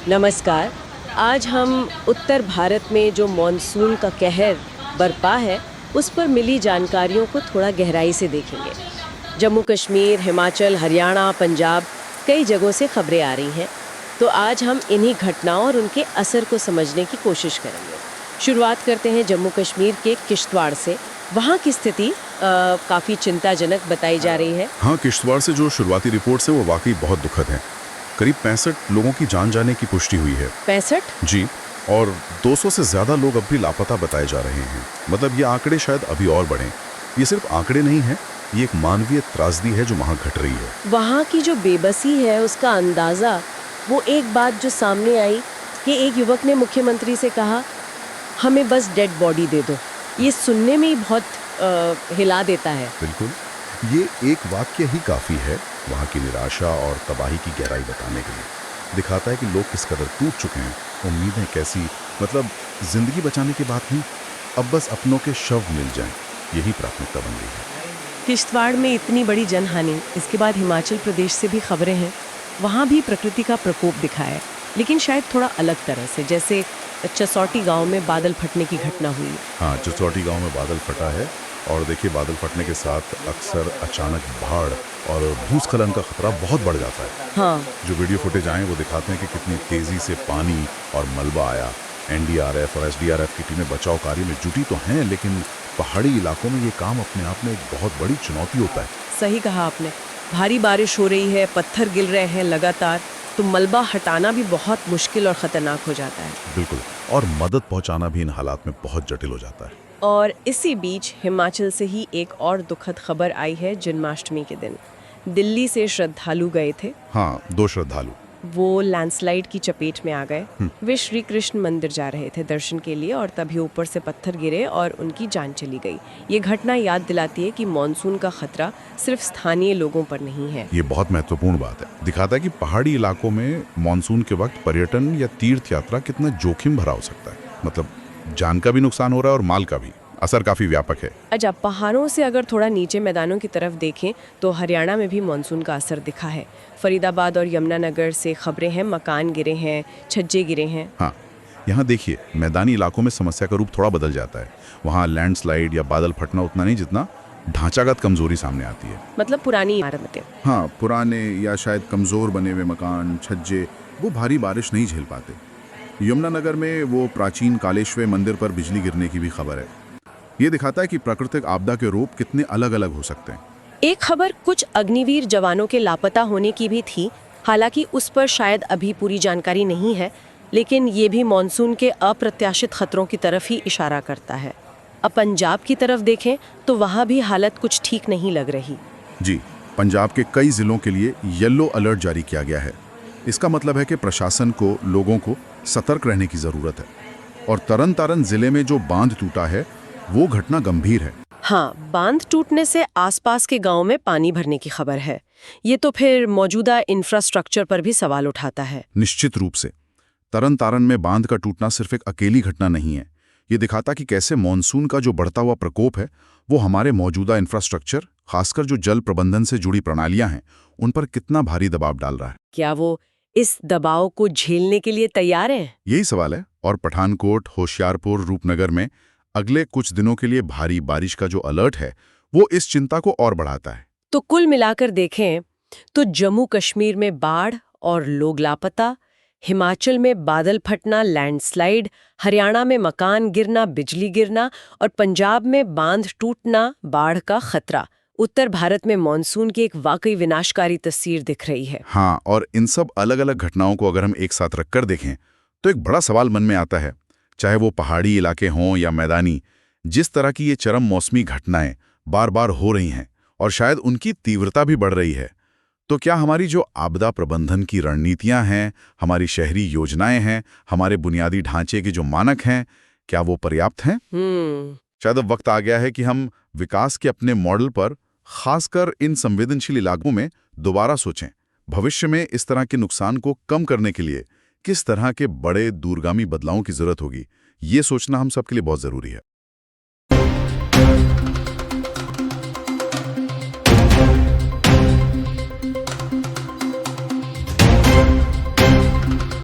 नमस्कार। आज हम उत्तर भारत में जो मॉनसून का कहर बरपा है, उस पर मिली जानकारियों को थोड़ा गहराई से देखेंगे। जम्मू कश्मीर, हिमाचल, हरियाणा, पंजाब, कई जगहों से खबरें आ रही हैं। तो आज हम इन्हीं घटनाओं और उनके असर को समझने की कोशिश करेंगे। शुरुआत करते हैं जम्मू कश्मीर के किश्तवाड़ से। वहाँ की स्थिति काफ़ी चिंताजनक बताई जा रही है। हाँ, किश्तवाड़ से जो शुरुआती रिपोर्ट्स है वो वाकई बहुत दुखद हैं। करीब 65 लोगों की जान जाने की पुष्टि हुई है। 65? जी, और 200 से ज़्यादा लोग अब भी लापता बताए जा रहे हैं। मतलब ये आंकड़े शायद अभी और बढ़ें। ये सिर्फ आंकड़े नहीं हैं, ये एक मानवीय त्रासदी है जो वहाँ घट रही है। वहाँ की जो बेबसी है उसका अंदाज़ा, वो एक बात जो सामने आई कि एक युवक ने मुख्यमंत्री से कहा, हमें बस डेड बॉडी दे दो। ये सुनने में ही बहुत हिला देता है। बिल्कुल, ये एक वाक्य ही काफ़ी है वहाँ की निराशा और तबाही की गहराई बताने के लिए। दिखाता है कि लोग किस कदर टूट चुके हैं। उम्मीदें कैसी, मतलब जिंदगी बचाने की बात नहीं, अब बस अपनों के शव मिल जाएं, यही प्राथमिकता बन गई है। किश्तवाड़ में इतनी बड़ी जनहानि, इसके बाद हिमाचल प्रदेश से भी खबरें हैं। वहाँ भी प्रकृति का प्रकोप दिखा है, लेकिन शायद थोड़ा अलग तरह से। जैसे चसौटी गांव में बादल फटने की घटना हुई। हाँ, चसौटी गांव में बादल फटा है और देखिए, बादल फटने के साथ अक्सर अचानक बाढ़ और भूस्खलन का खतरा बहुत बढ़ जाता है। हाँ, जो वीडियो फुटेज आए वो दिखाते हैं कि कितनी तेजी से पानी और मलबा आया। एनडीआरएफ और एसडीआरएफ की टीमें बचाव कार्य में जुटी तो हैं, लेकिन पहाड़ी इलाकों में ये काम अपने आप में एक बहुत बड़ी चुनौती होता है। सही कहा आपने। भारी बारिश हो रही है, पत्थर गिर रहे हैं लगातार, तो मलबा हटाना भी बहुत मुश्किल और ख़तरनाक हो जाता है। बिल्कुल, और मदद पहुंचाना भी इन हालात में बहुत जटिल हो जाता है। और इसी बीच हिमाचल से ही एक और दुखद खबर आई है। जन्माष्टमी के दिन दिल्ली से श्रद्धालु गए थे। हाँ, 2 श्रद्धालु। वो लैंडस्लाइड की चपेट में आ गए। वे श्री कृष्ण मंदिर जा रहे थे दर्शन के लिए, और तभी ऊपर से पत्थर गिरे और उनकी जान चली गई। ये घटना याद दिलाती है कि मॉनसून का खतरा सिर्फ स्थानीय लोगों पर नहीं है। ये बहुत महत्वपूर्ण बात है। दिखाता है कि पहाड़ी इलाकों में मॉनसून के वक्त पर्यटन या तीर्थ यात्रा कितना जोखिम भरा हो सकता है। मतलब जान का भी नुकसान हो रहा है और माल का भी। असर काफी व्यापक है। अच्छा, पहाड़ों से अगर थोड़ा नीचे मैदानों की तरफ देखें तो हरियाणा में भी मॉनसून का असर दिखा है। फरीदाबाद और यमुनानगर से खबरें हैं, मकान गिरे हैं, छज्जे गिरे हैं। हाँ, यहाँ देखिए, मैदानी इलाकों में समस्या का रूप थोड़ा बदल जाता है। वहाँ लैंडस्लाइड या बादल फटना उतना नहीं जितना ढांचागत कमजोरी सामने आती है। मतलब पुरानी इमारतें। हाँ, पुराने या शायद कमजोर बने हुए मकान, छज्जे, वो भारी बारिश नहीं झेल पाते। यमुनानगर में वो प्राचीन कालेश्वर मंदिर पर बिजली गिरने की भी खबर है। ये दिखाता है कि प्राकृतिक आपदा के रूप कितने अलग अलग हो सकते हैं। एक खबर कुछ अग्निवीर जवानों के लापता होने की भी थी। हालांकि उस पर शायद अभी पूरी जानकारी नहीं है, लेकिन ये भी मॉनसून के अप्रत्याशित खतरों की तरफ ही इशारा करता है। अब पंजाब की तरफ देखें तो वहाँ भी हालत कुछ ठीक नहीं लग रही। जी, पंजाब के कई जिलों के लिए येलो अलर्ट जारी किया गया है। इसका मतलब है कि प्रशासन को, लोगों को सतर्क रहने की जरूरत है। और तरन तारण जिले में जो बांध टूटा है वो घटना गंभीर है। हाँ, बांध टूटने से आसपास के गांव में पानी भरने की खबर है। ये तो फिर मौजूदा इंफ्रास्ट्रक्चर पर भी सवाल उठाता है। निश्चित रूप से तरन तारण में बांध का टूटना सिर्फ एक अकेली घटना नहीं है। ये दिखाता कि कैसे मॉनसून का जो बढ़ता हुआ प्रकोप है वो हमारे मौजूदा इंफ्रास्ट्रक्चर, खासकर जो जल प्रबंधन से जुड़ी प्रणालियां हैं, उन पर कितना भारी दबाव डाल रहा है। क्या वो इस दबाव को झेलने के लिए तैयार हैं? यही सवाल है। और पठानकोट, होशियारपुर, रूपनगर में अगले कुछ दिनों के लिए भारी बारिश का जो अलर्ट है वो इस चिंता को और बढ़ाता है। तो कुल मिलाकर देखें तो जम्मू कश्मीर में बाढ़ और लोग लापता, हिमाचल में बादल फटना, लैंडस्लाइड, हरियाणा में मकान गिरना, बिजली गिरना, और पंजाब में बांध टूटना, बाढ़ का खतरा। उत्तर भारत में मॉनसून की एक वाकई विनाशकारी तस्वीर दिख रही है। हाँ, और इन सब अलग अलग घटनाओं को अगर हम एक साथ रखकर देखें तो एक बड़ा सवाल मन में आता है। चाहे वो पहाड़ी इलाके हों या मैदानी, जिस तरह की ये चरम मौसमी घटनाएं बार बार हो रही हैं और शायद उनकी तीव्रता भी बढ़ रही है, तो क्या हमारी जो आपदा प्रबंधन की रणनीतियां हैं, हमारी शहरी योजनाएं हैं, हमारे बुनियादी ढांचे के जो मानक हैं, क्या वो पर्याप्त हैं? शायद अब वक्त आ गया है कि हम विकास के अपने मॉडल पर, खासकर इन संवेदनशील इलाकों में, दोबारा सोचें। भविष्य में इस तरह के नुकसान को कम करने के लिए किस तरह के बड़े दूरगामी बदलावों की जरूरत होगी, ये सोचना हम सबके लिए बहुत जरूरी है।